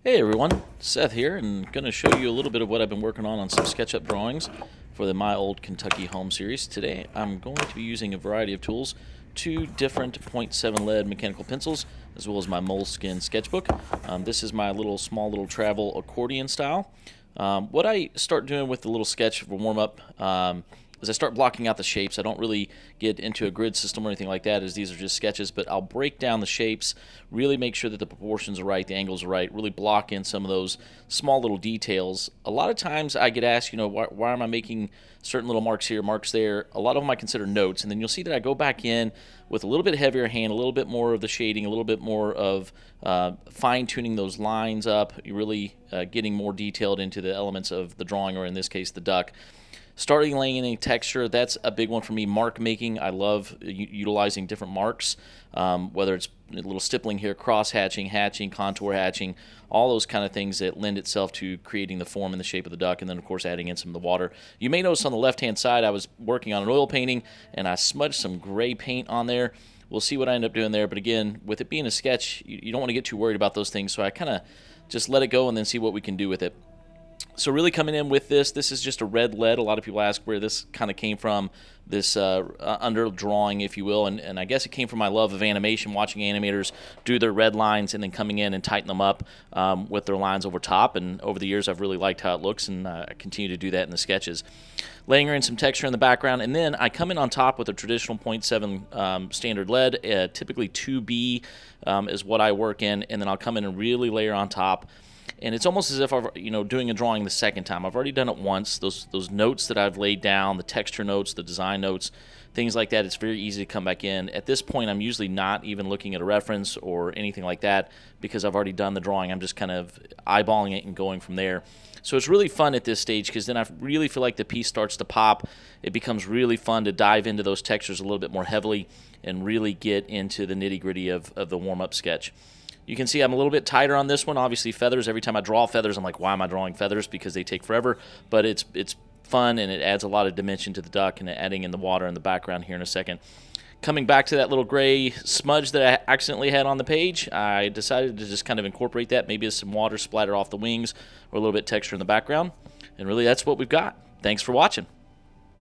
Hey everyone, Seth here, and going to show you a little bit of what I've been working on some SketchUp drawings for the My Old Kentucky Home series. Today I'm going to be using a variety of tools, two different .7 lead mechanical pencils, as well as my Moleskin sketchbook. This is my small little travel accordion style. What I start doing with the little sketch for warm-up is I start blocking out the shapes. I don't really get into a grid system or anything like that, as these are just sketches, but I'll break down the shapes, really make sure that the proportions are right, the angles are right, really block in some of those small little details. A lot of times I get asked, why am I making certain little marks here, marks there? A lot of them I consider notes, and then you'll see that I go back in with a little bit heavier hand, a little bit more of the shading, a little bit more of fine-tuning those lines up, really getting more detailed into the elements of the drawing, or in this case, the duck. Starting laying in texture, that's a big one for me. Mark making, I love utilizing different marks, whether it's a little stippling here, cross hatching, contour hatching, all those kind of things that lend itself to creating the form and the shape of the duck, and then of course adding in some of the water. You may notice on the left hand side I was working on an oil painting and I smudged some gray paint on there. We'll see what I end up doing there, but again, with it being a sketch, you don't want to get too worried about those things, so I kind of just let it go and then see what we can do with it. So really coming in with this is just a red lead. A lot of people ask where this kind of came from, this under drawing, if you will, and I guess it came from my love of animation, watching animators do their red lines and then coming in and tighten them up with their lines over top, and over the years I've really liked how it looks, and I continue to do that in the sketches. Laying in some texture in the background, and then I come in on top with a traditional .7 standard lead, typically 2B is what I work in, and then I'll come in and really layer on top. And it's almost as if I'm doing a drawing the second time. I've already done it once. Those notes that I've laid down, the texture notes, the design notes, things like that, it's very easy to come back in. At this point, I'm usually not even looking at a reference or anything like that because I've already done the drawing. I'm just kind of eyeballing it and going from there. So it's really fun at this stage because then I really feel like the piece starts to pop. It becomes really fun to dive into those textures a little bit more heavily and really get into the nitty-gritty of the warm-up sketch. You can see I'm a little bit tighter on this one. Obviously feathers, every time I draw feathers, I'm like, why am I drawing feathers? Because they take forever, but it's fun and it adds a lot of dimension to the duck, and adding in the water in the background here in a second. Coming back to that little gray smudge that I accidentally had on the page, I decided to just kind of incorporate that, maybe as some water splattered off the wings or a little bit texture in the background. And really that's what we've got. Thanks for watching.